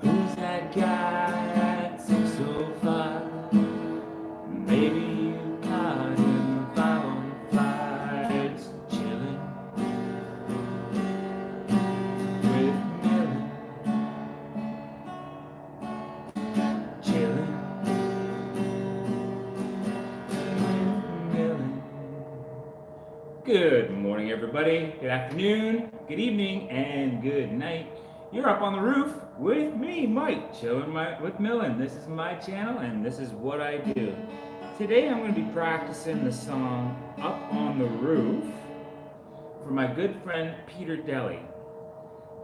Who's that guy at 605? Maybe you caught him 5 on 5, just chilling with Millen, chilling with Millen. Good morning, everybody. Good afternoon, good evening, and good night. You're up on the roof with me, Mike, chilling with Millen. This is my channel, and this is what I do. Today, I'm going to be practicing the song "Up on the Roof" for my good friend Peter Deli.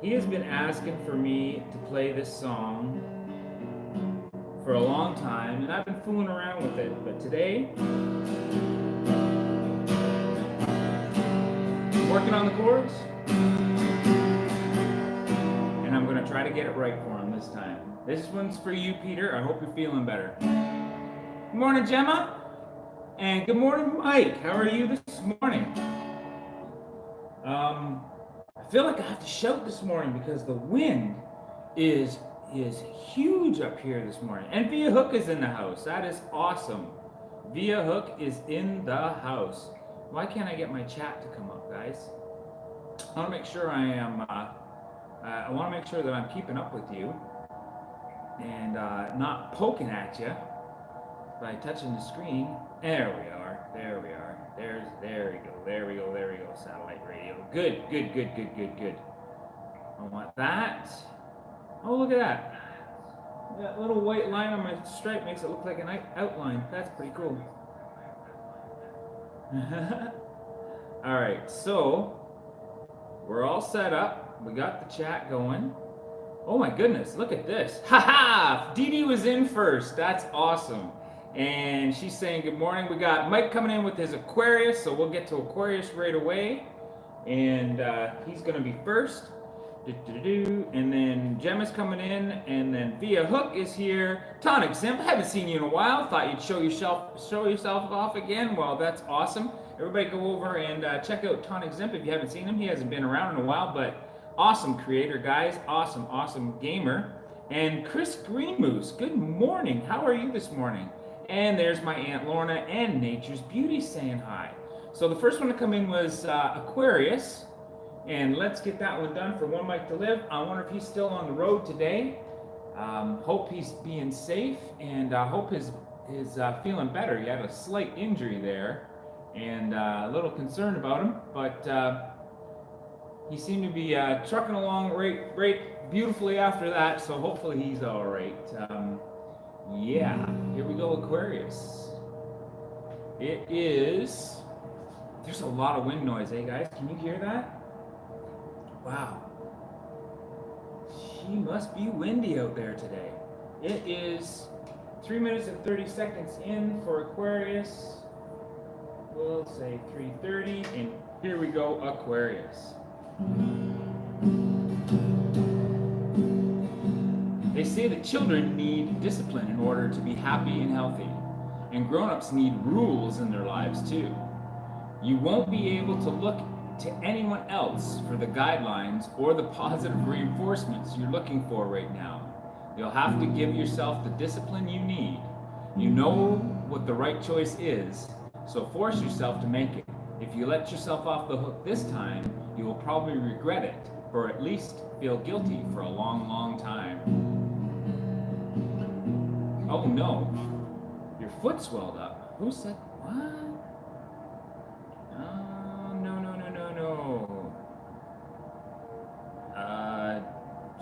He has been asking for me to play this song for a long time, and I've been fooling around with it. But today, I'm working on the chords. I'm going to try to get it right for him this time. This one's for you, Peter. I hope you're feeling better. Good morning, Gemma. And good morning, Mike. How are you this morning? I feel like I have to shout this morning because the wind is huge up here this morning. And Via Hook is in the house. That is awesome. Via Hook is in the house. Why can't I get my chat to come up, guys? I want to make sure I am... I want to make sure that I'm keeping up with you and not poking at you by touching the screen. There we are. There we are. There we go. There we go. There we go. Satellite radio. Good. Good. Good. Good. Good. Good. I want that. Oh, look at that. That little white line on my stripe makes it look like an outline. That's pretty cool. All right. So we're all set up. We got the chat going. Oh my goodness, look at this. Haha! Dee Dee was in first. That's awesome. And she's saying good morning. We got Mike coming in with his Aquarius, so we'll get to Aquarius right away. And he's going to be first. And then Gemma's coming in, and then Via Hook is here. Tonic Simp, I haven't seen you in a while. Thought you'd show yourself off again. Well, that's awesome. Everybody go over and check out Tonic Simp if you haven't seen him. He hasn't been around in a while, but awesome creator, guys. Awesome gamer. And Chris Greenmoose, good morning. How are you this morning? And there's my Aunt Lorna and Nature's Beauty saying hi. So the first one to come in was Aquarius. And let's get that one done for One Mike to Live. I wonder if he's still on the road today. Hope he's being safe, and hope he's feeling better. He had a slight injury there, and a little concerned about him, but he seemed to be trucking along right beautifully after that, so hopefully he's all right. Yeah, here we go, Aquarius. It is... There's a lot of wind noise, eh, guys? Can you hear that? Wow. She must be windy out there today. It is 3 minutes and 30 seconds in for Aquarius. We'll say 3:30, and here we go, Aquarius. They say that children need discipline in order to be happy and healthy, and grown-ups need rules in their lives too. You won't be able to look to anyone else for the guidelines or the positive reinforcements you're looking for right now. You'll have to give yourself the discipline you need. You know what the right choice is, so force yourself to make it. If you let yourself off the hook this time, you will probably regret it, or at least feel guilty for a long time. Oh no, your foot swelled up. Who said what? No.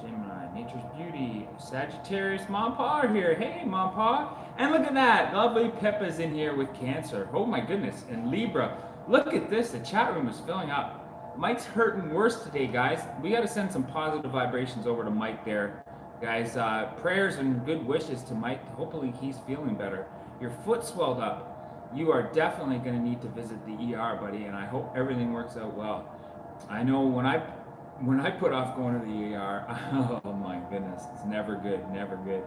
Gemini, Nature's Beauty, Sagittarius, Mom Pa are here. Hey, Mom Pa. And look at that, lovely Peppa's in here with Cancer. Oh my goodness, and Libra. Look at this, the chat room is filling up. Mike's hurting worse today, guys. We got to send some positive vibrations over to Mike there. Guys, prayers and good wishes to Mike. Hopefully he's feeling better. Your foot swelled up. You are definitely going to need to visit the ER, buddy, and I hope everything works out well. I know when I put off going to the ER, oh my goodness, it's never good, never good.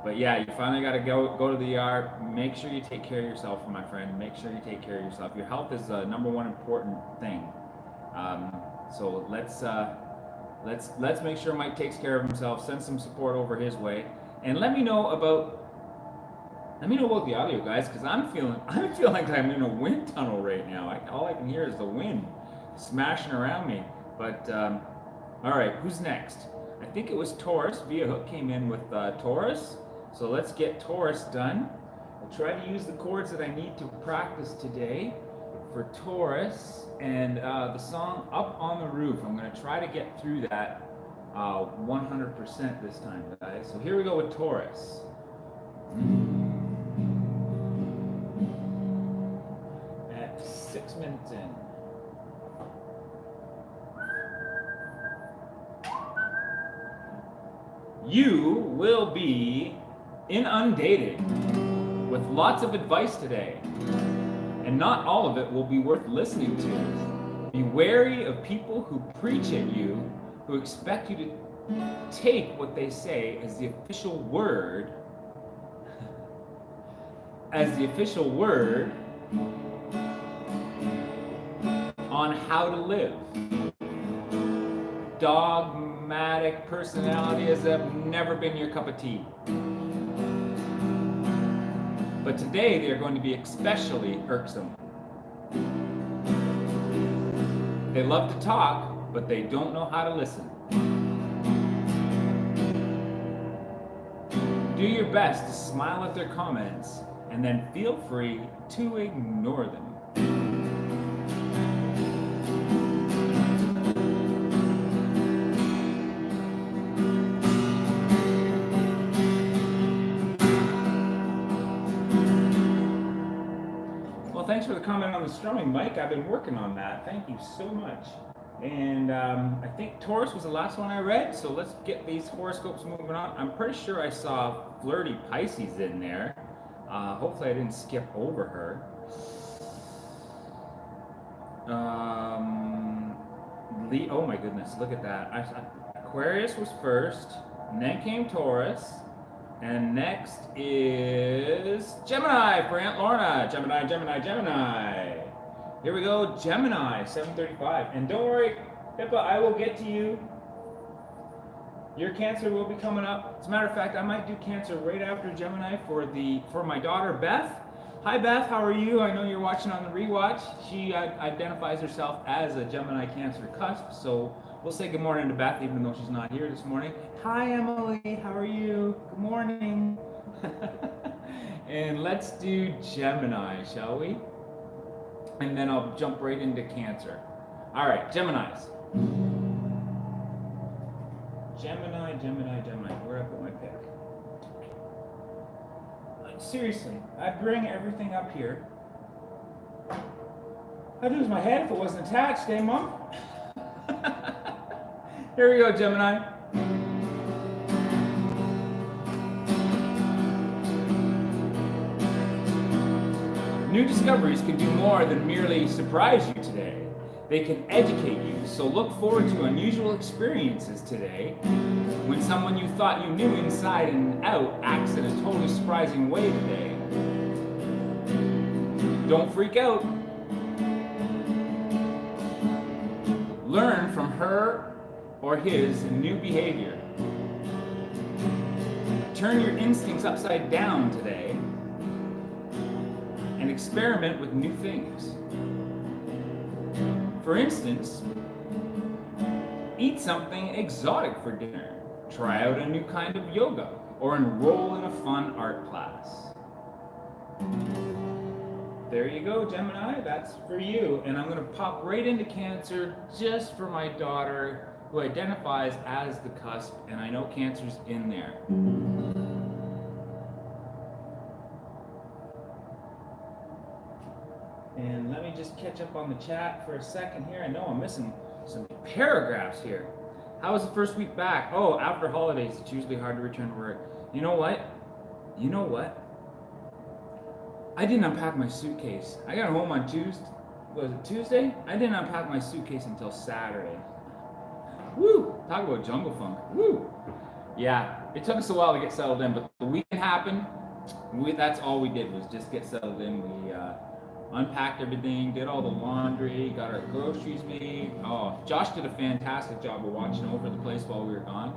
But yeah, you finally got to go to the ER. Make sure you take care of yourself, my friend. Make sure you take care of yourself. Your health is the number one important thing. So let's make sure Mike takes care of himself. Send some support over his way, and let me know about the audio, guys, because I'm feeling like I'm in a wind tunnel right now. All I can hear is the wind smashing around me. But all right, who's next? I think it was Taurus. Via Hook came in with Taurus. So let's get Taurus done. I'll try to use the chords that I need to practice today for Taurus, and the song Up on the Roof. I'm going to try to get through that 100% this time, guys. So here we go with Taurus. At 6 minutes in. You will be inundated with lots of advice today, and not all of it will be worth listening to. Be wary of people who preach at you, who expect you to take what they say as the official word, on how to live. Dogmatic personalities have never been your cup of tea. But today they are going to be especially irksome. They love to talk, but they don't know how to listen. Do your best to smile at their comments, and then feel free to ignore them. Thanks for the comment on the strumming, Mike. I've been working on that. Thank you so much. And I think Taurus was the last one I read, so let's get these horoscopes moving on. I'm pretty sure I saw flirty Pisces in there. Hopefully I didn't skip over her. Oh my goodness, look at that. Aquarius was first, and then came Taurus. And next is Gemini for Aunt Lorna. Gemini. Here we go, Gemini, 7:35. And don't worry, Pippa, I will get to you. Your Cancer will be coming up. As a matter of fact, I might do Cancer right after Gemini for my daughter, Beth. Hi, Beth, how are you? I know you're watching on the rewatch. She identifies herself as a Gemini Cancer cusp, so we'll say good morning to Beth, even though she's not here this morning. Hi, Emily. How are you? Good morning. And let's do Gemini, shall we? And then I'll jump right into Cancer. All right, Geminis. Gemini. Where I put my pick? Seriously, I'd bring everything up here. I'd lose my head if it wasn't attached, eh, Mom? Here we go, Gemini. New discoveries can do more than merely surprise you today. They can educate you, so look forward to unusual experiences today. When someone you thought you knew inside and out acts in a totally surprising way today. Don't freak out. Learn from her or his new behavior. Turn your instincts upside down today and experiment with new things. For instance, eat something exotic for dinner, try out a new kind of yoga, or enroll in a fun art class. There you go, Gemini, that's for you. And I'm going to pop right into Cancer just for my daughter, who identifies as the cusp, and I know Cancer's in there. And let me just catch up on the chat for a second here. I know I'm missing some paragraphs here. How was the first week back? Oh, after holidays, it's usually hard to return to work. You know what? I didn't unpack my suitcase. I got home on Tuesday? I didn't unpack my suitcase until Saturday. Woo! Talk about jungle funk. Woo! Yeah, it took us a while to get settled in, but the weekend happened. That's all we did was just get settled in. We unpacked everything, did all the laundry, got our groceries made. Oh, Josh did a fantastic job of watching over the place while we were gone.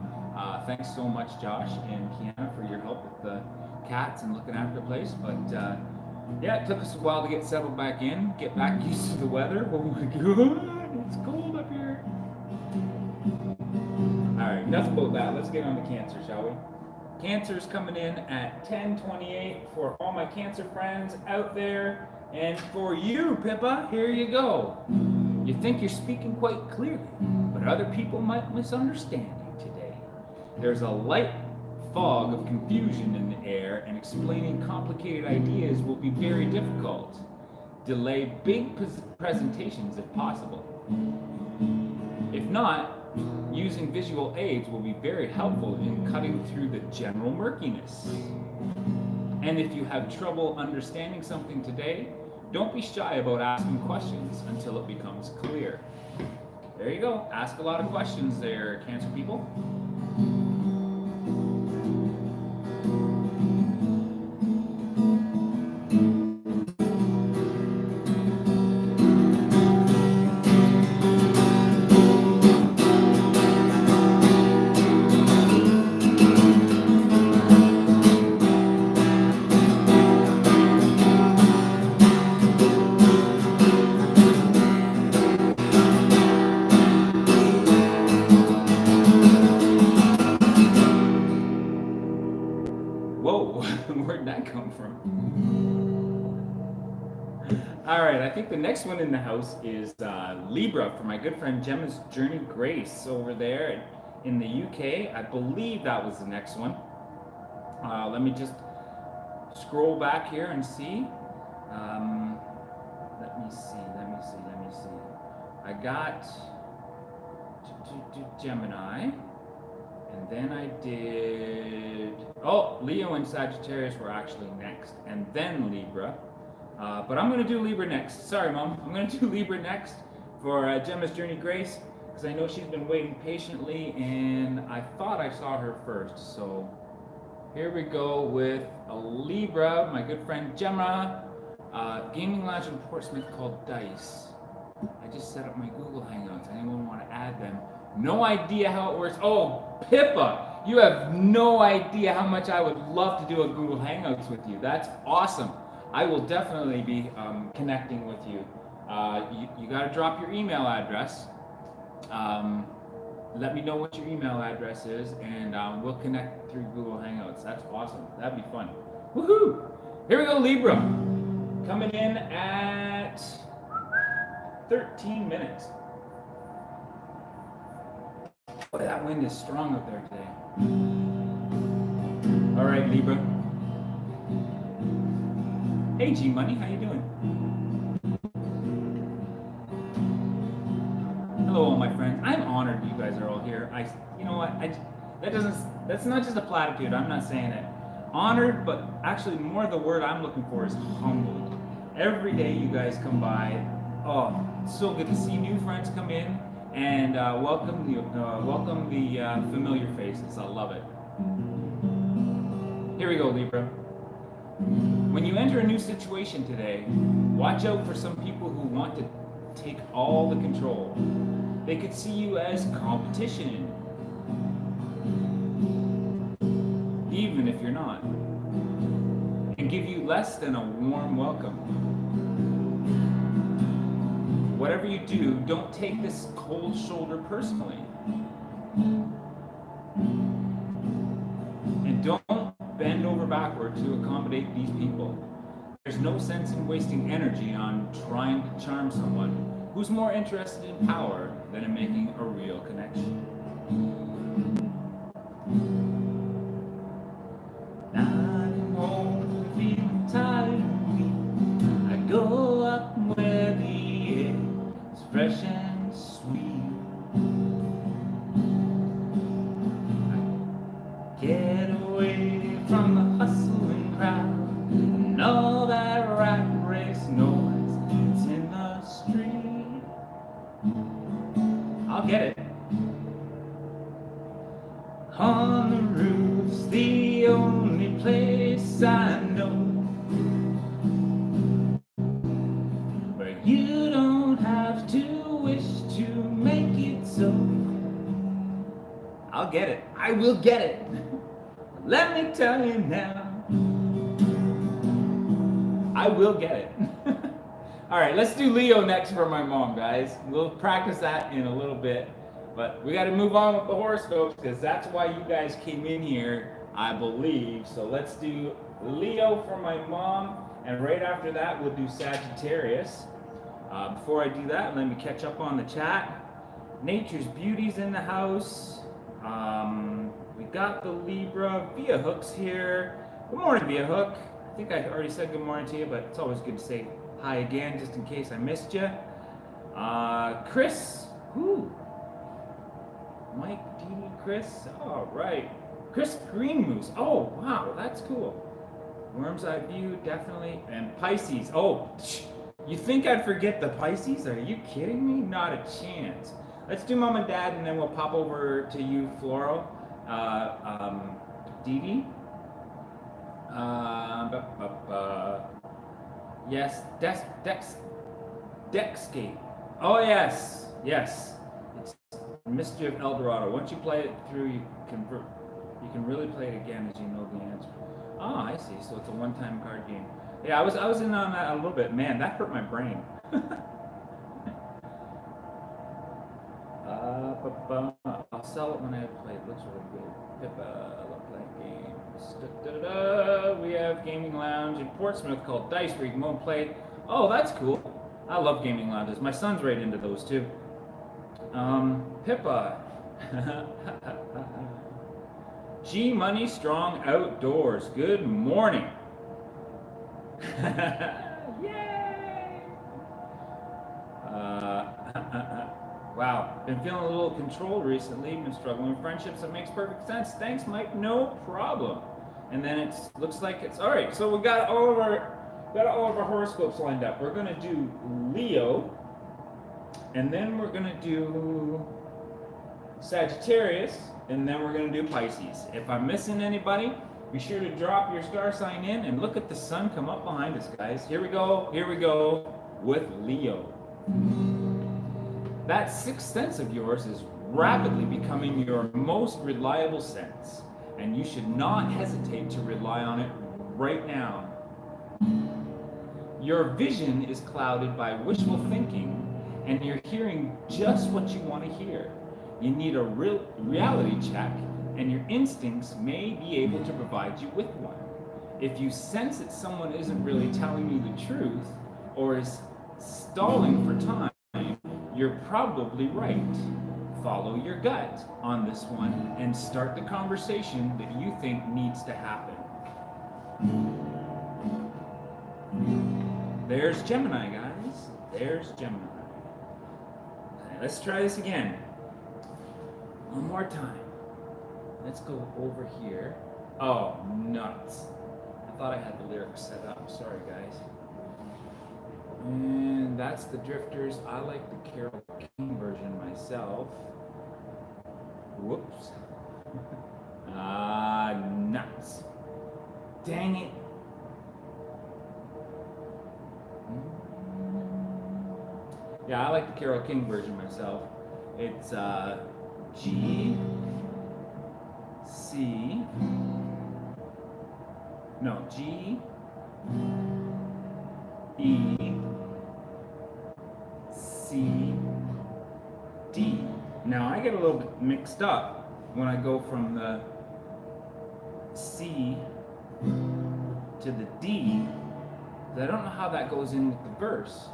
Thanks so much, Josh and Kiana, for your help with the cats and looking after the place. But yeah, it took us a while to get settled back in, get back used to the weather. Oh my God, it's cold up here. All right, enough about that. Let's get on to Cancer, shall we? Cancer's coming in at 10:28 for all my Cancer friends out there. And for you, Pippa, here you go. You think you're speaking quite clearly, but other people might misunderstand you today. There's a light fog of confusion in the air, and explaining complicated ideas will be very difficult. Delay big presentations if possible. If not, using visual aids will be very helpful in cutting through the general murkiness. And if you have trouble understanding something today, don't be shy about asking questions until it becomes clear. There you go. Ask a lot of questions there, Cancer people. Where'd that come from? All right, I think the next one in the house is Libra for my good friend Gemma's Journey Grace over there in the UK. I believe that was the next one. Let me just scroll back here and see. Let me see. I got Gemini. And then I did, Leo and Sagittarius were actually next, and then Libra. But I'm going to do Libra next. Sorry, Mom. I'm going to do Libra next for Gemma's Journey Grace, because I know she's been waiting patiently, and I thought I saw her first. So here we go with a Libra, my good friend Gemma. Gaming lounge in Portsmouth called Dice. I just set up my Google Hangouts. Anyone want to add them? No idea how it works. Oh, Pippa, you have no idea how much I would love to do a Google Hangouts with you. That's awesome. I will definitely be connecting with you. You got to drop your email address. Let me know what your email address is, and we'll connect through Google Hangouts. That's awesome. That'd be fun. Woohoo! Here we go, Libra. Coming in at 13 minutes. Boy, that wind is strong up there today. All right, Libra. Hey, G Money, how you doing? Hello, all my friends. I'm honored you guys are all here. You know what? That's not just a platitude. I'm not saying it. Honored, but actually more the word I'm looking for is humbled. Every day you guys come by. Oh, it's so good to see new friends come in. And welcome the familiar faces. I love it. Here we go, Libra. When you enter a new situation today, watch out for some people who want to take all the control. They could see you as competition, even if you're not, and give you less than a warm welcome. Whatever you do, don't take this cold shoulder personally. And don't bend over backward to accommodate these people. There's no sense in wasting energy on trying to charm someone who's more interested in power than in making a real connection. I'm home feeling tired and weak. I go up where the air is fresh and sweet. I get away from the hustling crowd and all that rat race noise that's in the street. I'll get it. On the roof yes I know. But you don't have to wish to make it so. I'll get it. I will get it. Let me tell you now. I will get it. All right, let's do Leo next for my mom, guys. We'll practice that in a little bit. But we got to move on with the horoscopes because that's why you guys came in here, I believe. So let's do Leo for my mom. And right after that, we'll do Sagittarius. Before I do that, let me catch up on the chat. Nature's Beauty's in the house. We got the Libra. Via Hook's here. Good morning, Via Hook. I think I already said good morning to you, but it's always good to say hi again, just in case I missed you. Chris. Who? Mike, Dee, Chris. All right. Chris Green Moose. Oh, wow, that's cool. Worm's Eye View, definitely. And Pisces. Oh, you think I'd forget the Pisces? Are you kidding me? Not a chance. Let's do Mom and Dad, and then we'll pop over to you, Floral. Dee Dee. Yes, Dexscape. Oh, yes, yes. It's Mystery of El Dorado. Once you play it through, you can really play it again as you know the answer. Oh, I see. So it's a one-time card game. Yeah, I was in on that a little bit. Man, that hurt my brain. I'll sell it when I play. It looks really good. Pippa, I love playing games. We have gaming lounge in Portsmouth called Dice where you can go and play. Oh, that's cool. I love gaming lounges. My son's right into those too. Pippa. G Money Strong Outdoors. Good morning. Yay! Wow, been feeling a little controlled recently. Been struggling with friendships. That makes perfect sense. Thanks, Mike. No problem. And then it looks like it's all right. So we got all of our horoscopes lined up. We're gonna do Leo, and then we're gonna do Sagittarius, and then we're gonna do Pisces. If I'm missing anybody, be sure to drop your star sign in and look at the sun come up behind us, guys. Here we go with Leo. That sixth sense of yours is rapidly becoming your most reliable sense, and you should not hesitate to rely on it right now. Your vision is clouded by wishful thinking, and you're hearing just what you want to hear. You need a real reality check, and your instincts may be able to provide you with one. If you sense that someone isn't really telling you the truth, or is stalling for time, you're probably right. Follow your gut on this one and start the conversation that you think needs to happen. There's Gemini, guys. There's Gemini. Okay, let's try this again. One more time. Let's go over here. Oh, nuts. I thought I had the lyrics set up. Sorry, guys. And that's the Drifters. I like the Carole King version myself. Whoops. Nuts. Dang it. Yeah, I like the Carole King version myself. It's G, C, no, G, E, C, D. Now I get a little bit mixed up when I go from the C to the D, because I don't know how that goes in with the verse,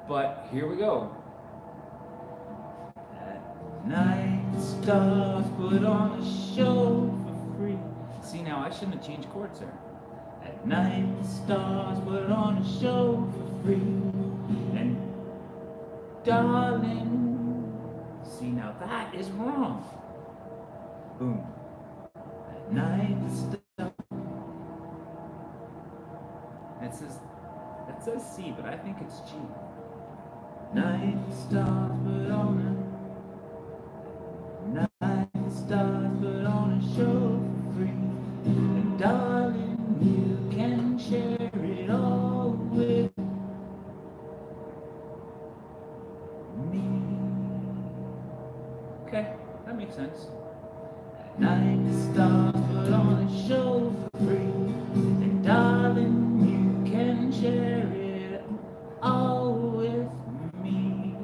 but here we go. At night, stars put on a show for free. See, now I shouldn't have changed chords there. At night, stars put on a show for free. And darling, see, now that is wrong. Boom. At night, stars. That says C, but I think it's G. Night stars put on a stars put on a show for free. And darling, you sense? At night the stars put on a show for free, and darling, you can share it all with me.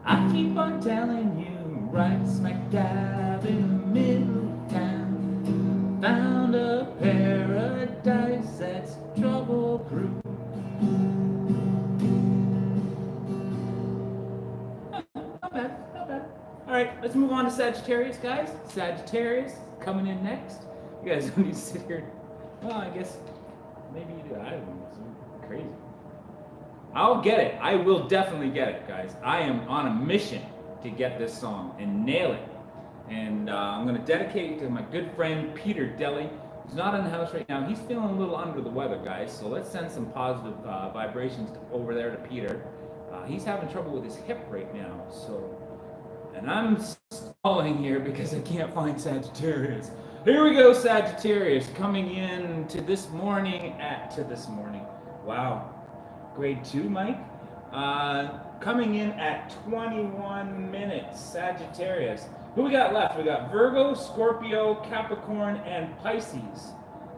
I keep on telling you, right smack dab in the middle of town, found a paradise that's trouble-proof. Not bad, not bad. All right, let's move on to Sagittarius, guys. Sagittarius coming in next. You guys don't need to sit here. Well, I guess maybe you do. I don't know. It's crazy. I'll get it. I will definitely get it, guys. I am on a mission to get this song and nail it. And I'm going to dedicate it to my good friend Peter Deli, who's not in the house right now. He's feeling a little under the weather, guys. So let's send some positive vibrations over there to Peter. He's having trouble with his hip right now. So, and I'm stalling here because I can't find Sagittarius. Here we go, Sagittarius, coming in to this morning. Wow. Grade 2, Mike. Coming in at 21 minutes, Sagittarius. Who we got left? We got Virgo, Scorpio, Capricorn, and Pisces.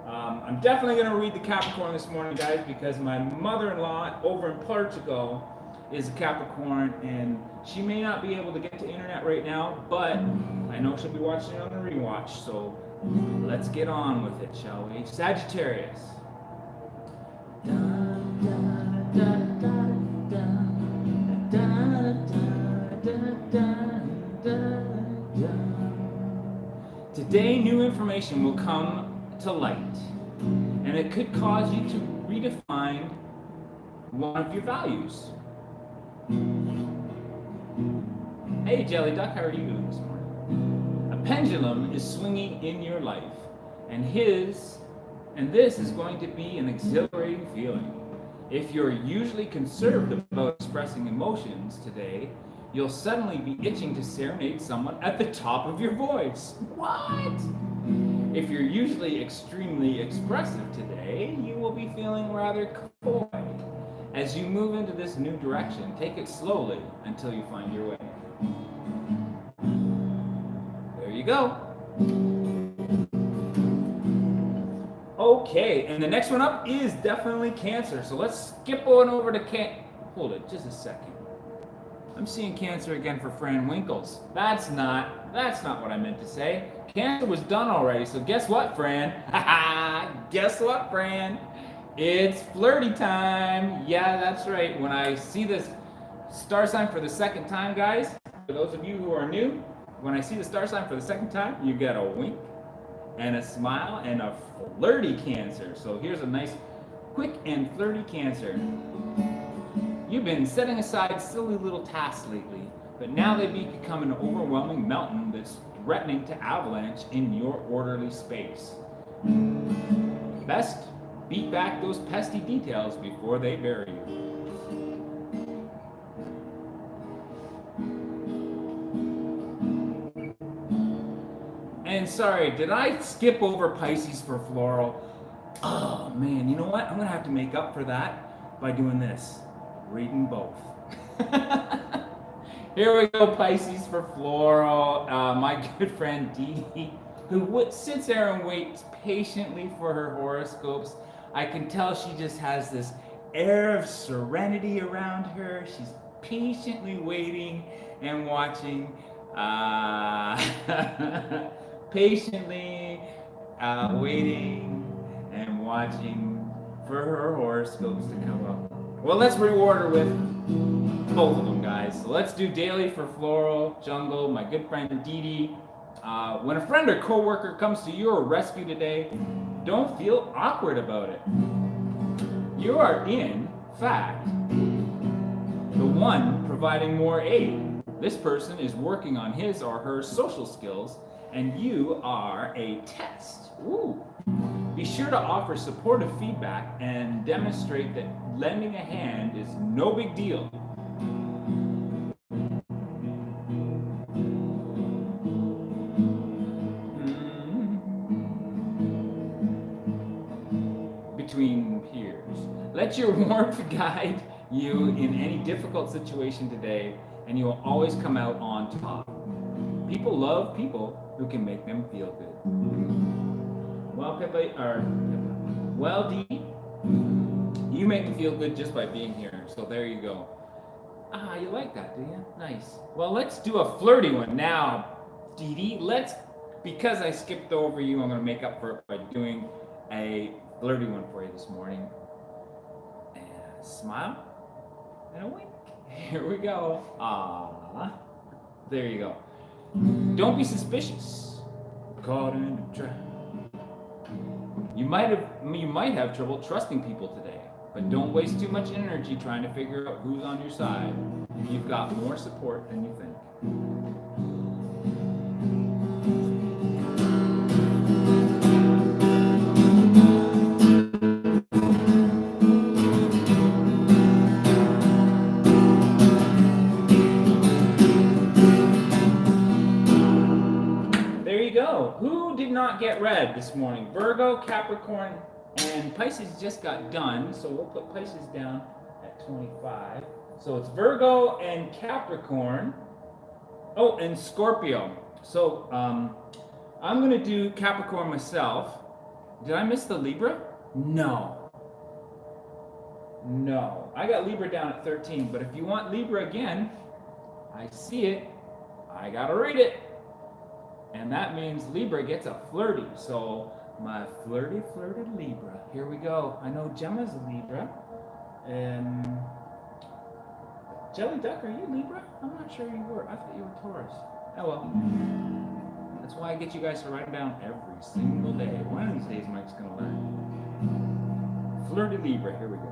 I'm definitely going to read the Capricorn this morning, guys, because my mother-in-law over in Portugal is a Capricorn, and she may not be able to get to internet right now, but I know she'll be watching it on the rewatch, so let's get on with it, shall we? Sagittarius. Today, new information will come to light, and it could cause you to redefine one of your values. Hey, Jelly Duck, how are you doing this morning? A pendulum is swinging in your life, and this is going to be an exhilarating feeling. If you're usually conserved about expressing emotions today, you'll suddenly be itching to serenade someone at the top of your voice. What? If you're usually extremely expressive today, you will be feeling rather coy. As you move into this new direction, take it slowly until you find your way. There you go. Okay, and the next one up is definitely Cancer. So let's skip on over to Hold it, just a second. I'm seeing Cancer again for Fran Winkles. That's not what I meant to say. Cancer was done already, so guess what, Fran? Guess what, Fran? It's flirty time. Yeah, that's right. When I see this star sign for the second time, guys, for those of you who are new, when I see the star sign for the second time, you get a wink and a smile and a flirty Cancer. So here's a nice, quick and flirty Cancer. You've been setting aside silly little tasks lately, but now they become an overwhelming mountain that's threatening to avalanche in your orderly space. Best beat back those pesky details before they bury you. And sorry, did I skip over Pisces for floral? Oh man, you know what? I'm gonna have to make up for that by doing this. Reading both. Here we go, Pisces for floral. My good friend Dee Dee, who sits there and waits patiently for her horoscopes. I can tell she just has this air of serenity around her. She's patiently waiting and watching. Patiently waiting and watching for her horoscopes to come up. Well, let's reward her with both of them, guys. So let's do daily for floral, jungle, my good friend Dee Dee. When a friend or coworker comes to your rescue today, don't feel awkward about it. You are, in fact, the one providing more aid. This person is working on his or her social skills, and you are a test. Ooh. Be sure to offer supportive feedback and demonstrate that lending a hand is no big deal. Between peers. Let your warmth guide you in any difficult situation today, and you will always come out on top. People love people who can make them feel good. Well, Dee, you make me feel good just by being here, so there you go. Ah, you like that, do you? Nice. Well, let's do a flirty one now, Dee Dee. Because I skipped over you, I'm going to make up for it by doing a flirty one for you this morning. And a smile and a wink. Here we go. Ah, there you go. Don't be suspicious. Caught in a trap. You might have trouble trusting people today, but don't waste too much energy trying to figure out who's on your side. You've got more support than you think. Who did not get read this morning? Virgo, Capricorn, and Pisces just got done, so we'll put Pisces down at 25. So it's Virgo and Capricorn. Oh, and Scorpio. So I'm going to do Capricorn myself. Did I miss the Libra? No. I got Libra down at 13, but if you want Libra again, I see it. I got to read it. And that means Libra gets a flirty. So my flirted Libra. Here we go. I know Gemma's a Libra. And Jelly Duck, are you Libra? I'm not sure you were. I thought you were Taurus. Oh well. That's why I get you guys to write them down every single day. One of these days Mike's gonna learn. Flirty Libra, here we go.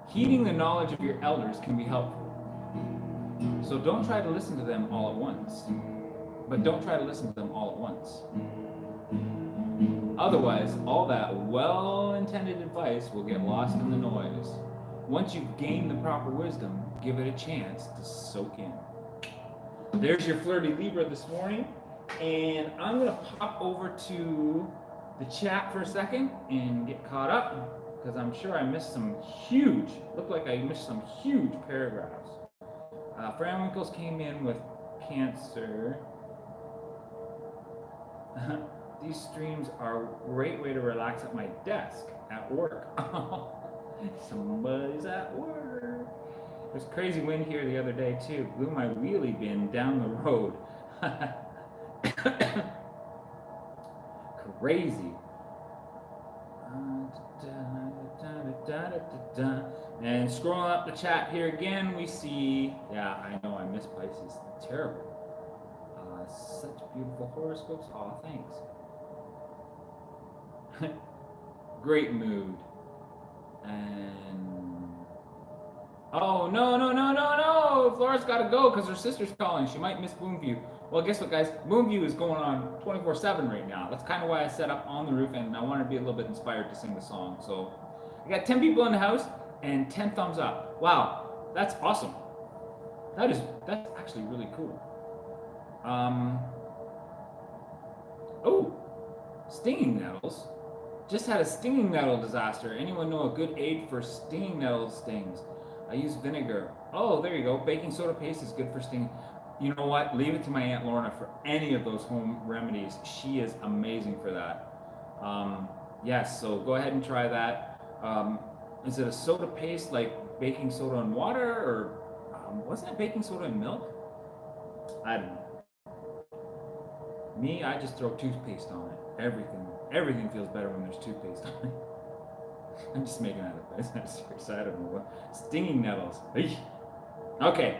Heeding the knowledge of your elders can be helpful. So don't try to listen to them all at once. But don't try to listen to them all at once. Otherwise, all that well-intended advice will get lost in the noise. Once you've gained the proper wisdom, give it a chance to soak in. There's your flirty Libra this morning. And I'm going to pop over to the chat for a second and get caught up, because I'm sure I missed some huge paragraphs. Fran Winkles came in with Cancer. These streams are a great way to relax at my desk at work. Somebody's at work. There's crazy wind here the other day too. Blew my wheelie bin down the road. Crazy. And scrolling up the chat here again, we see, yeah, I know I miss Pisces. Terrible. Such beautiful horoscopes. Aw, thanks. Great mood. And oh, no. Flora's got to go because her sister's calling. She might miss Boomview. Well, guess what, guys? Boomview is going on 24/7 right now. That's kind of why I set up on the roof, and I wanted to be a little bit inspired to sing the song. So I got 10 people in the house and 10 thumbs up. Wow, that's awesome. That's actually really cool. Oh, stinging nettles. Just had a stinging nettle disaster. Anyone know a good aid for stinging nettle stings? I use vinegar. Oh, there you go. Baking soda paste is good for stinging. You know what? Leave it to my Aunt Lorna for any of those home remedies. She is amazing for that. Yes, so go ahead and try that. Is it a soda paste like baking soda and water, or wasn't it baking soda and milk? I don't know. Me, I just throw toothpaste on it. Everything feels better when there's toothpaste on it. I'm just making that up. It's not serious. I don't know what. Stinging nettles. Okay.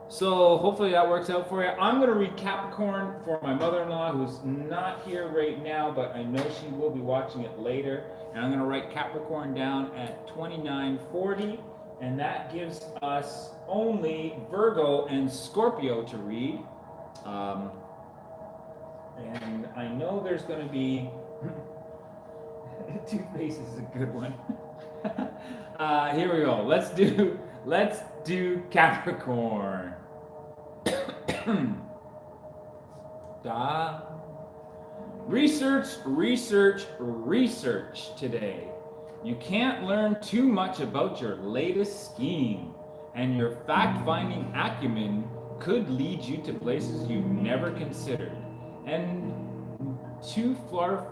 So hopefully that works out for you. I'm going to read Capricorn for my mother-in-law, who's not here right now, but I know she will be watching it later. And I'm going to write Capricorn down at 2940. And that gives us only Virgo and Scorpio to read. And I know there's going to be... Toothpaste is a good one. Here we go. Let's do Capricorn. Research today. You can't learn too much about your latest scheme, and your fact-finding acumen could lead you to places you never considered, and too far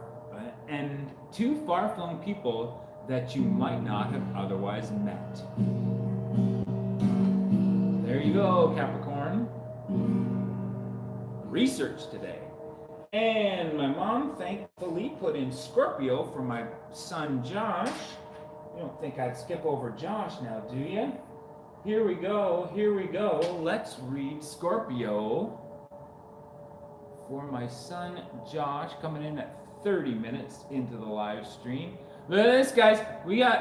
too far-flung people that you might not have otherwise met. There you go, Capricorn. Research today. And my mom thankfully put in Scorpio for my son Josh. You don't think I'd skip over Josh now, do you? Here we go, here we go. Let's read Scorpio for my son Josh, coming in at 30 minutes into the live stream. Look at this, guys.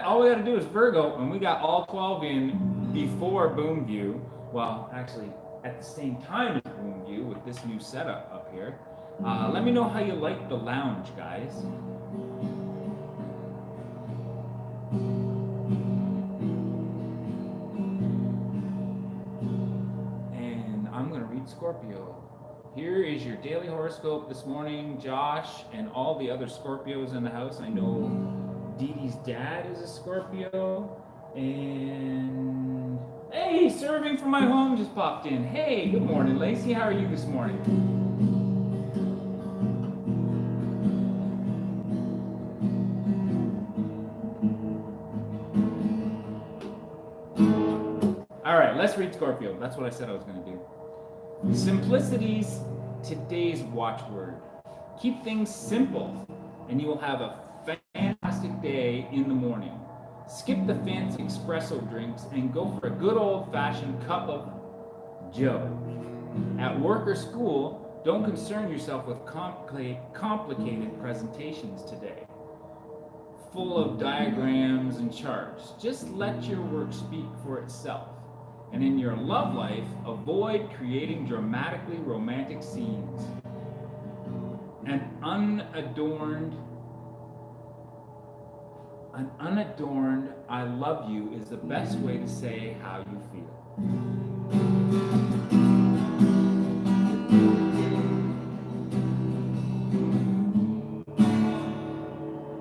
All we got to do is Virgo, and we got all 12 in before Boom View. Well, actually, at the same time as Boom View with this new setup up here. Let me know how you like the lounge, guys. And I'm going to read Scorpio. Here is your daily horoscope this morning, Josh, and all the other Scorpios in the house. I know Dee Dee's dad is a Scorpio. And hey, serving from my home just popped in. Hey, good morning, Lacey. How are you this morning? All right, let's read Scorpio. That's what I said I was going to do. Simplicity's today's watchword. Keep things simple, and you will have a fantastic day in the morning. Skip the fancy espresso drinks and go for a good old-fashioned cup of Joe. At work or school, don't concern yourself with complicated presentations today, full of diagrams and charts. Just let your work speak for itself. And in your love life, avoid creating dramatically romantic scenes. An unadorned I love you is the best way to say how you feel.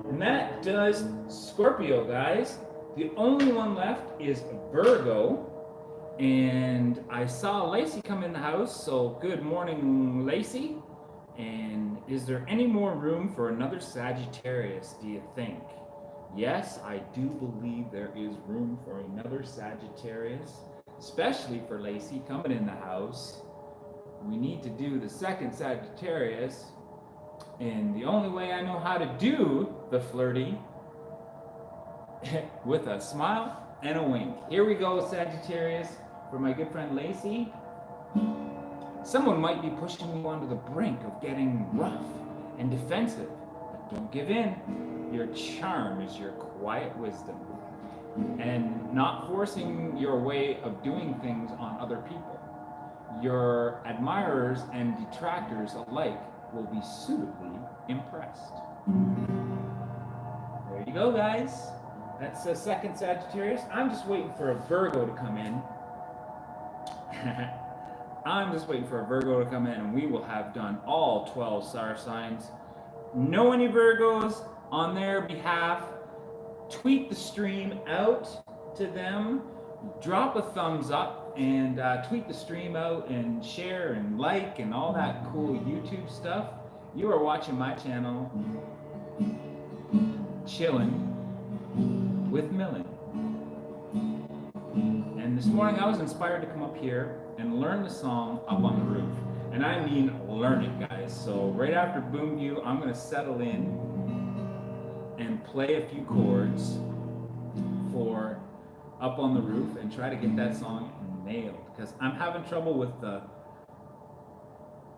And that does Scorpio, guys. The only one left is Virgo. And I saw Lacey come in the house, so good morning, Lacey. And is there any more room for another Sagittarius, do you think? Yes, I do believe there is room for another Sagittarius, especially for Lacey coming in the house. We need to do the second Sagittarius, and the only way I know how to do the flirty with a smile and a wink. Here we go, Sagittarius. For my good friend Lacey, someone might be pushing you onto the brink of getting rough and defensive, but don't give in. Your charm is your quiet wisdom, and not forcing your way of doing things on other people. Your admirers and detractors alike will be suitably impressed. There you go, guys. That's the second Sagittarius. I'm just waiting for a Virgo to come in. I'm just waiting for a Virgo to come in, and we will have done all 12 star signs. Know any Virgos on their behalf? Tweet the stream out to them. Drop a thumbs up and tweet the stream out and share and like and all that cool YouTube stuff. You are watching my channel, Chilling with Millen. And this morning I was inspired to come up here and learn the song Up on the Roof. And I mean learn it, guys. So right after Boom View, I'm going to settle in and play a few chords for Up on the Roof and try to get that song nailed. Because I'm having trouble with the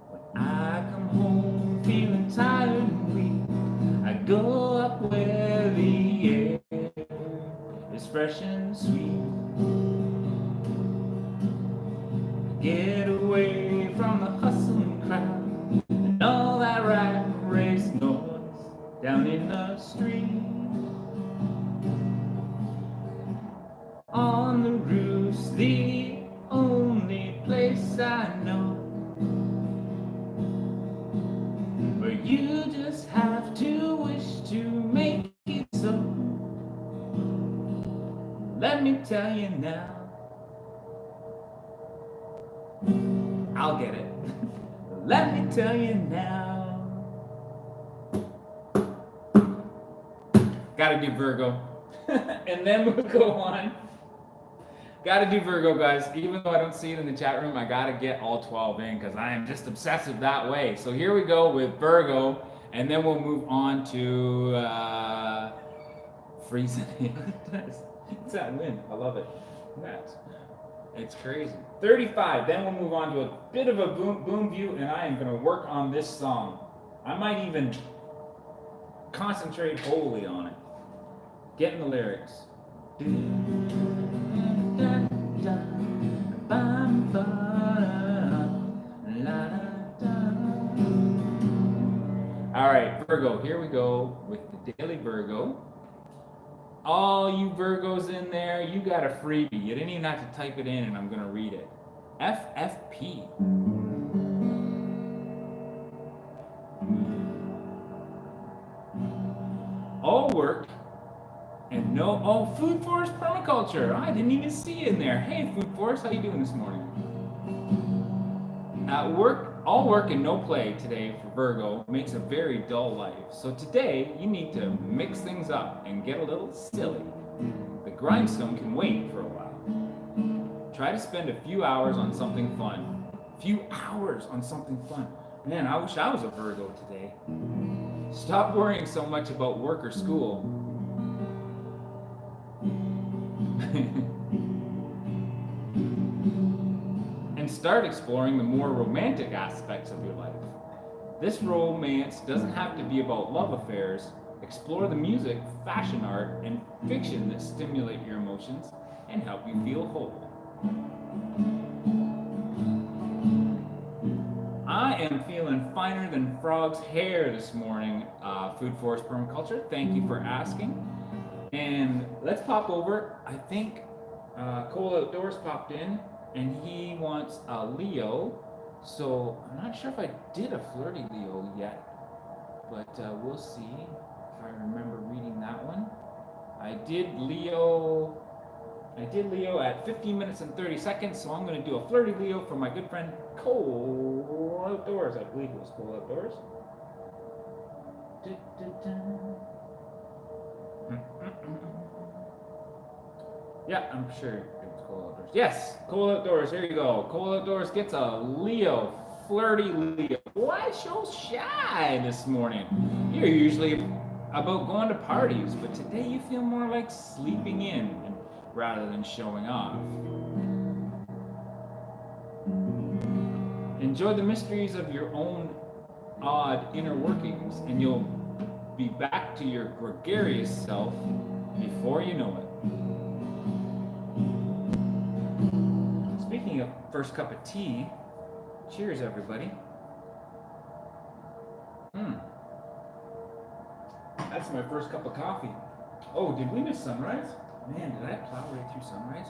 when I come home feeling tired and weak, I go up where the air is fresh and sweet. Get away from the hustling crowd and all that rat race noise down in the street. On the roof's the only place I know, but you just have to wish to make it so. now. I'll get it. Let me tell you now. Gotta do Virgo. And then we'll go on. Gotta do Virgo, guys. Even though I don't see it in the chat room, I gotta get all 12 in because I am just obsessive that way. So here we go with Virgo, and then we'll move on to freezing. It's that wind. I love it. It's crazy. 35. Then we'll move on to a bit of a boom view, and I am gonna work on this song. I might even concentrate wholly on it. Getting the lyrics. All right, Virgo, here we go with the Daily Virgo. All you Virgos in there, you got a freebie. You didn't even have to type it in, and I'm going to read it. FFP. All work and no, food forest permaculture. I didn't even see it in there. Hey, food forest, how you doing this morning? At work, all work and no play today for Virgo makes a very dull life. So today, you need to mix things up and get a little silly. The grindstone can wait for a while. Try to spend a few hours on something fun. Man, I wish I was a Virgo today. Stop worrying so much about work or school. And start exploring the more romantic aspects of your life. This romance doesn't have to be about love affairs. Explore the music, fashion art, and fiction that stimulate your emotions and help you feel whole. I am feeling finer than frog's hair this morning, Food Forest Permaculture. Thank you for asking. And let's pop over. I think Cole Outdoors popped in, and he wants a Leo. So I'm not sure if I did a flirty Leo yet, but we'll see if I remember reading that one. I did Leo at 15 minutes and 30 seconds, so I'm going to do a flirty Leo for my good friend Cole Outdoors. I believe it was Cole Outdoors. Yeah, I'm sure it was Cole Outdoors. Yes, Cole Outdoors. Here you go. Cole Outdoors gets a Leo, flirty Leo. Why so shy this morning? You're usually about going to parties, but today you feel more like sleeping in rather than showing off. Enjoy the mysteries of your own odd inner workings, and you'll be back to your gregarious self before you know it. Speaking of first cup of tea, cheers everybody. That's my first cup of coffee. Oh, did we miss sunrise? Man, did I plow right through sunrise?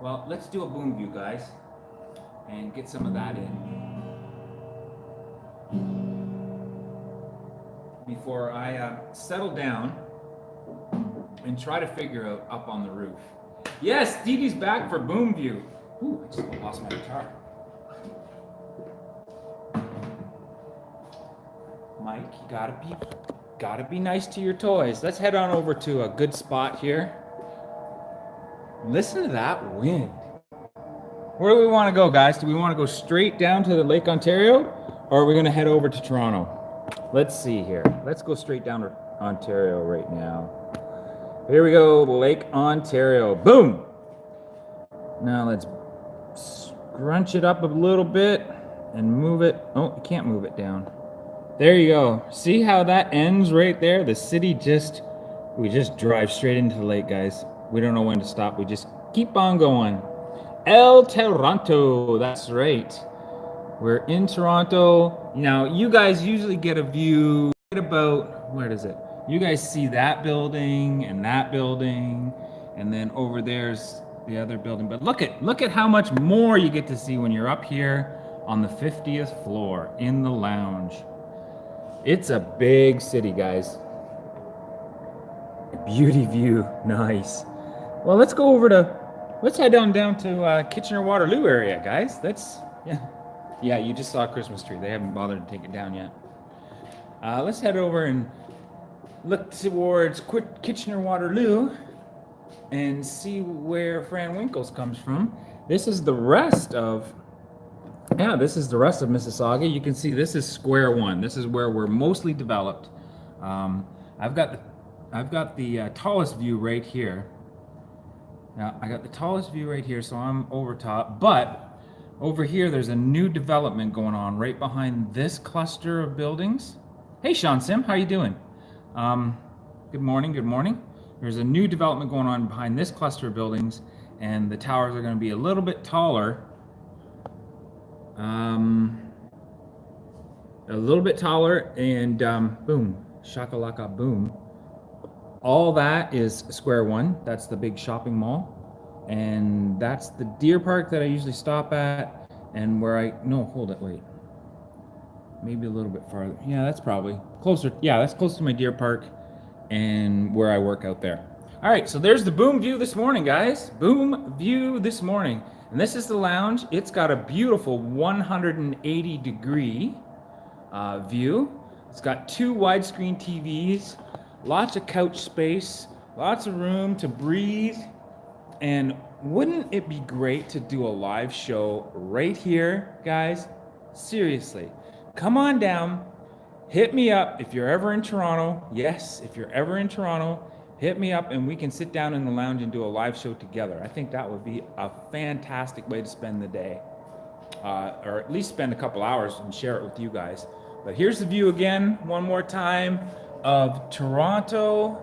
Well, let's do a boom view, guys, and get some of that in before I settle down and try to figure out up on the roof. Yes, Dee Dee's back for boom view. Ooh, I just lost my guitar. Mike, you gotta be nice to your toys. Let's head on over to a good spot here. Listen to that wind. Where do we want to go, guys? Do we want to go straight down to the Lake Ontario, or are we going to head over to Toronto? Let's see here. Let's go straight down to Ontario right now. Here we go, Lake Ontario. Boom! Now let's scrunch it up a little bit and move it. Oh, you can't move it down. There you go. See how that ends right there? The city we just drive straight into the lake, guys. We don't know when to stop. We just keep on going. El Toronto, that's right. We're in Toronto. Now, you guys usually get a view right about, where is it? You guys see that building, and then over there's the other building. But look at how much more you get to see when you're up here on the 50th floor in the lounge. It's a big city, guys. Beauty view, nice. Well, let's go over to Let's head on down to Kitchener-Waterloo area, guys. Yeah, you just saw a Christmas tree. They haven't bothered to take it down yet. Let's head over and look towards Kitchener-Waterloo and see where Fran Winkles comes from. This is the rest of Mississauga. You can see this is square one. This is where we're mostly developed. I've got the tallest view right here. Now I got the tallest view right here, so I'm over top. But over here, there's a new development going on right behind this cluster of buildings. Hey, Sean Sim, how you doing? Good morning. Good morning. There's a new development going on behind this cluster of buildings, and the towers are going to be a little bit taller. A little bit taller, and boom, shakalaka boom. All that is square one. That's the big shopping mall, and that's the deer park that I usually stop at, and wait, maybe a little bit farther. Yeah, that's probably closer. Yeah, that's close to my deer park and where I work out there. All right, so there's the boom view this morning, guys. Boom view this morning. And this is the lounge. It's got a beautiful 180-degree view. It's got 2 widescreen TVs, lots of couch space, lots of room to breathe. And wouldn't it be great to do a live show right here, guys? Seriously, come on down, hit me up if you're ever in Toronto. Yes, if you're ever in Toronto, hit me up and we can sit down in the lounge and do a live show together. I think that would be a fantastic way to spend the day, or at least spend a couple hours and share it with you guys. But here's the view again, one more time, of Toronto,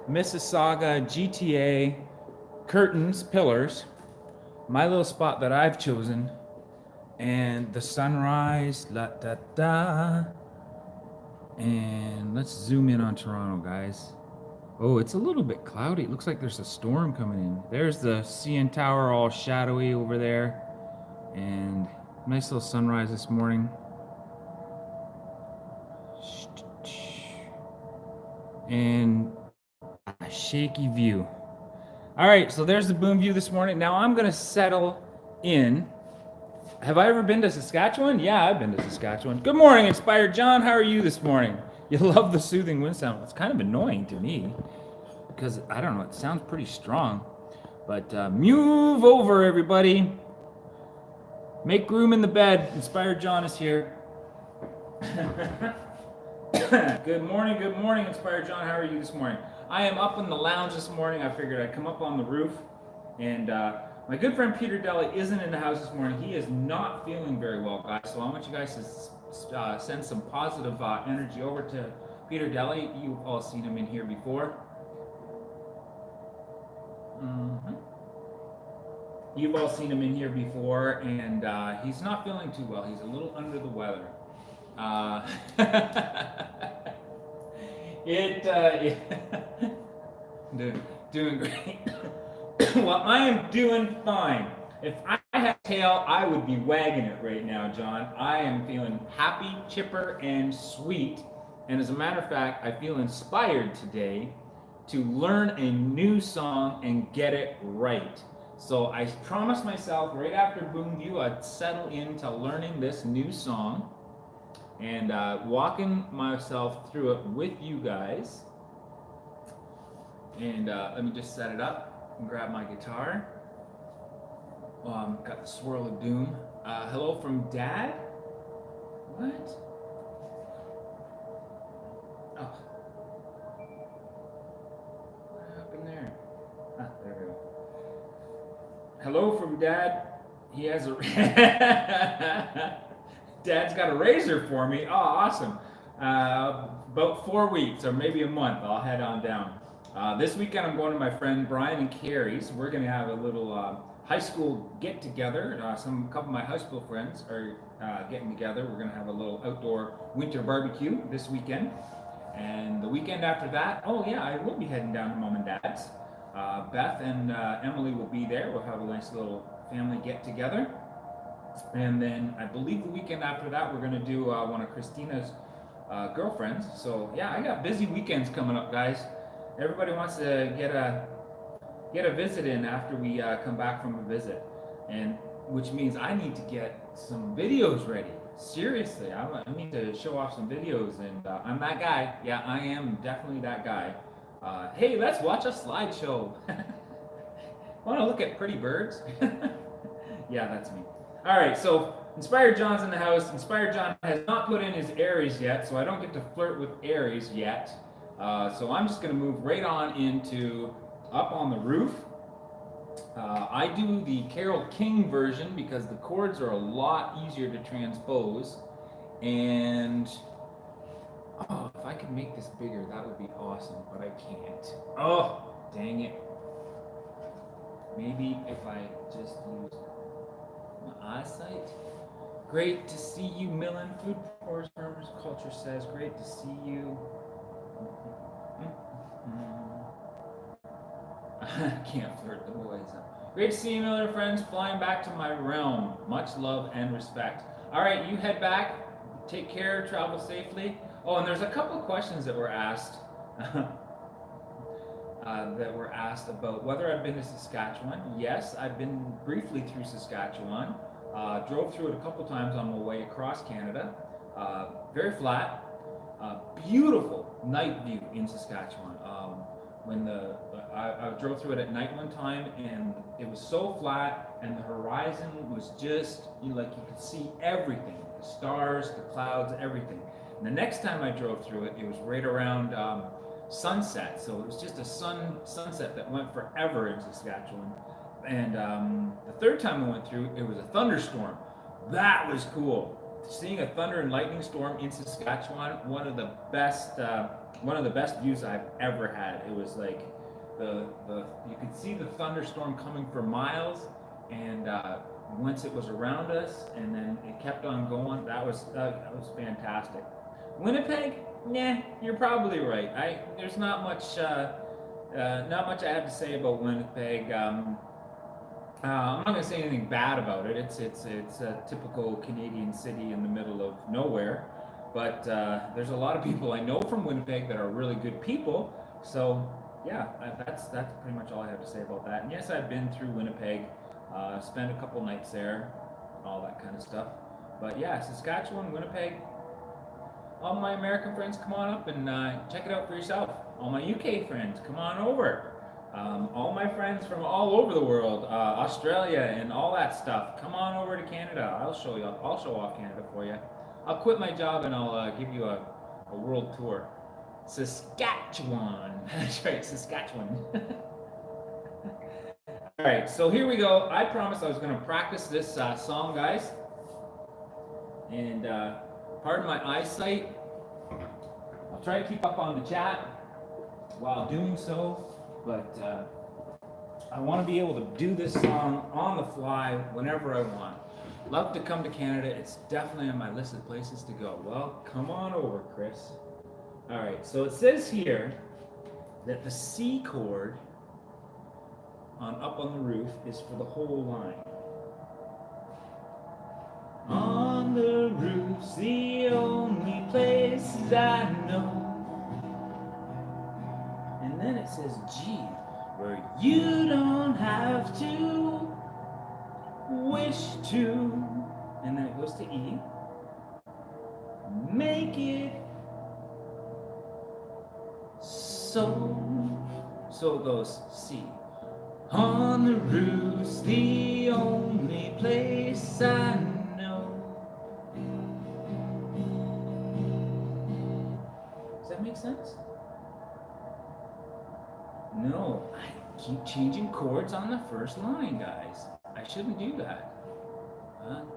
Mississauga, GTA, curtains, pillars, my little spot that I've chosen, and the sunrise, la da da. And let's zoom in on Toronto, guys. Oh, it's a little bit cloudy. It looks like there's a storm coming in. There's the CN Tower all shadowy over there. And nice little sunrise this morning. And a shaky view. All right, so there's the boom view this morning. Now I'm going to settle in. Have I ever been to Saskatchewan? Yeah, I've been to Saskatchewan. Good morning, Inspired John. How are you this morning? You love the soothing wind sound. It's kind of annoying to me because, I don't know, it sounds pretty strong. But move over, everybody. Make room in the bed. Inspired John is here. Good morning, Inspired John. How are you this morning? I am up in the lounge this morning. I figured I'd come up on the roof. And my good friend Peter Deli isn't in the house this morning. He is not feeling very well, guys. So I want you guys to send some positive energy over to Peter Deli. You've all seen him in here before. You've all seen him in here before, and he's not feeling too well. He's a little under the weather. Doing great. Well, I am doing fine. If I had a tail, I would be wagging it right now, John. I am feeling happy, chipper, and sweet. And as a matter of fact, I feel inspired today to learn a new song and get it right. So I promised myself right after Boom View, I'd settle into learning this new song and walking myself through it with you guys. And let me just set it up and grab my guitar. Got the swirl of doom. Hello from Dad? What? Oh. What happened there? There we go. Hello from Dad. He has a... Dad's got a razor for me. Oh, awesome. About 4 weeks or maybe a month, I'll head on down. This weekend I'm going to my friend Brian and Carrie's. We're going to have a little high school get together. A couple of my high school friends are getting together. We're going to have a little outdoor winter barbecue this weekend. And the weekend after that, oh yeah, I will be heading down to Mom and Dad's. Beth and Emily will be there. We'll have a nice little family get together. And then I believe the weekend after that, we're going to do one of Christina's girlfriends. So yeah, I got busy weekends coming up, guys. Everybody wants to get a get a visit in after we come back from a visit, and which means I need to get some videos ready. Seriously, I need to show off some videos, and I'm that guy. Yeah, I am definitely that guy. Hey, let's watch a slideshow. Want to look at pretty birds? Yeah, that's me. All right, so Inspired John's in the house. Inspired John has not put in his Aries yet, so I don't get to flirt with Aries yet. So I'm just going to move right on into Up on the Roof. I do the Carole King version because the chords are a lot easier to transpose. And oh, if I could make this bigger, that would be awesome, but I can't. Oh, dang it. Maybe if I just use my eyesight. Great to see you, Millen. Food Pours Farmers Culture says, great to see you. I can't flirt the boys. Great to see you, Miller friends. Flying back to my realm. Much love and respect. All right, you head back. Take care. Travel safely. Oh, and there's a couple of questions that were asked. About whether I've been to Saskatchewan. Yes, I've been briefly through Saskatchewan. Drove through it a couple times on my way across Canada. Very flat. Beautiful night view in Saskatchewan. I drove through it at night one time, and it was so flat, and the horizon was just like you could see everything, the stars, the clouds, everything. And the next time I drove through it, it was right around sunset, so it was just a sunset that went forever in Saskatchewan. And the third time I went through, it was a thunderstorm. That was cool. Seeing a thunder and lightning storm in Saskatchewan, one of the best views I've ever had. It was like you could see the thunderstorm coming for miles, and once it was around us, and then it kept on going. That was fantastic. Winnipeg, nah, you're probably right. There's not much I have to say about Winnipeg. I'm not going to say anything bad about it. It's a typical Canadian city in the middle of nowhere. But there's a lot of people I know from Winnipeg that are really good people. So yeah, that's pretty much all I have to say about that. And yes, I've been through Winnipeg, spent a couple nights there, all that kind of stuff. But yeah, Saskatchewan, Winnipeg. All my American friends, come on up and check it out for yourself. All my UK friends, come on over. All my friends from all over the world, Australia and all that stuff, come on over to Canada. I'll show off Canada for you. I'll quit my job and I'll give you a world tour. Saskatchewan. That's right, Saskatchewan. All right, so here we go. I promised I was going to practice this song, guys. And pardon my eyesight. I'll try to keep up on the chat while doing so. But I want to be able to do this song on the fly whenever I want. Love to come to Canada. It's definitely on my list of places to go. Well, come on over, Chris. All right, so it says here that the C chord on Up on the Roof is for the whole line. On the roof's the only place I know. And then it says G, where you don't have to wish to. And then it goes to E. Make it so. So it goes C. On the roof's the only place I know. Does that make sense? No, I keep changing chords on the first line, guys. I shouldn't do that. And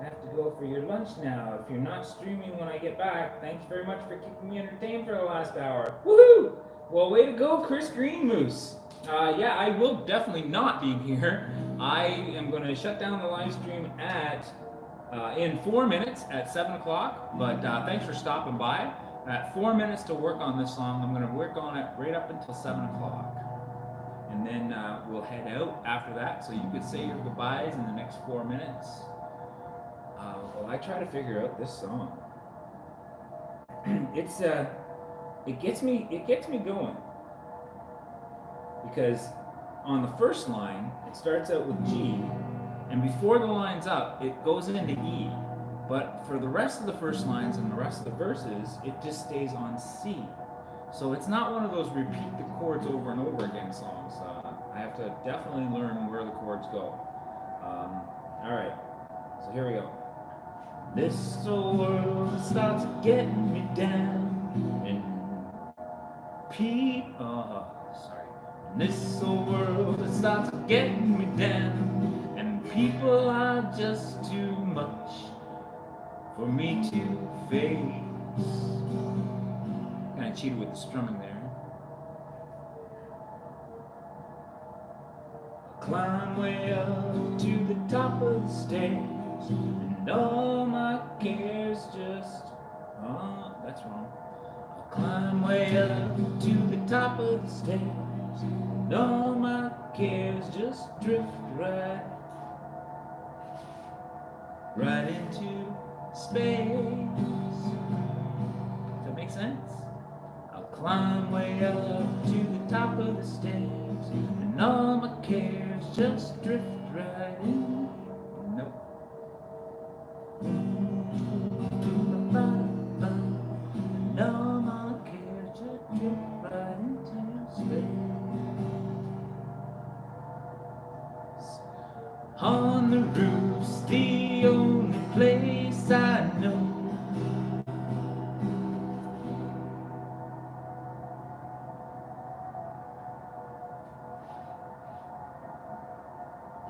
I have to go for your lunch now. If you're not streaming when I get back, thanks very much for keeping me entertained for the last hour. Woohoo! Well, way to go, Chris Greenmoose. Yeah, I will definitely not be here. I am going to shut down the live stream in 4 minutes at 7 o'clock. But thanks for stopping by. At 4 minutes to work on this song. I'm going to work on it right up until 7 o'clock. And then we'll head out after that. So you could say your goodbyes in the next 4 minutes. Well, I try to figure out this song. It's it gets me going, because on the first line it starts out with G, and before the line's up it goes into E, but for the rest of the first lines and the rest of the verses it just stays on C. So it's not one of those repeat the chords over and over again songs. I have to definitely learn where the chords go. All right, so here we go. This whole world starts getting me down, and this whole world starts getting me down, and people are just too much for me to face. Kind of cheated with the strumming there. I climb way up to the top of the stairs, and all my cares just, that's wrong. I climb way up to the top of the stairs, and all my cares just drift right into space. Does that make sense? I'll climb way up to the top of the stairs, and all my cares just drift right in. Nope. And all my cares just drift right into space. On the roof's the only place I know.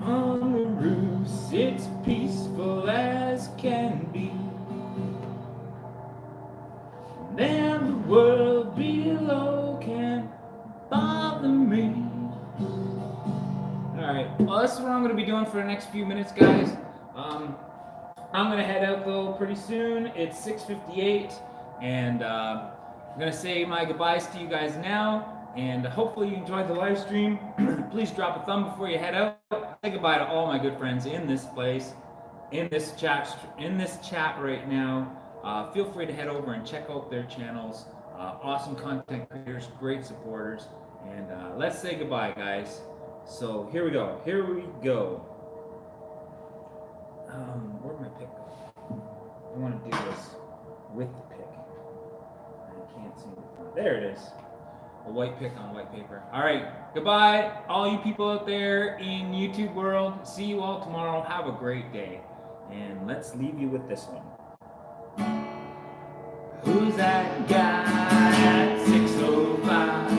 On the roofs it's peaceful as can be, and then the world below can't bother me. Alright, well this is what I'm going to be doing for the next few minutes, guys. I'm going to head out though pretty soon. It's 6:58, and I'm going to say my goodbyes to you guys now. And hopefully you enjoyed the live stream. Please drop a thumb before you head out. Say goodbye to all my good friends in this place, in this chat right now. Feel free to head over and check out their channels. Awesome content creators, great supporters, and let's say goodbye, guys. So here we go. Where'd my pick go? I want to do this with the pick. I can't seem to find it. There it is. A white pick on white paper. All right, goodbye, all you people out there in YouTube world. See you all tomorrow. Have a great day. And let's leave you with this one. Who's that guy at 6:05?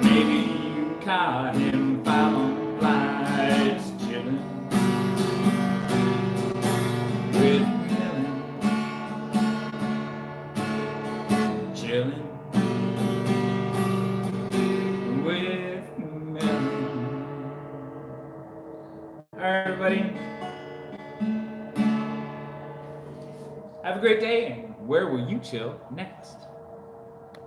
Maybe you caught him 5 on flights, chilling with Millen. Chilling. Alright, everybody. Have a great day, and where will you chill next?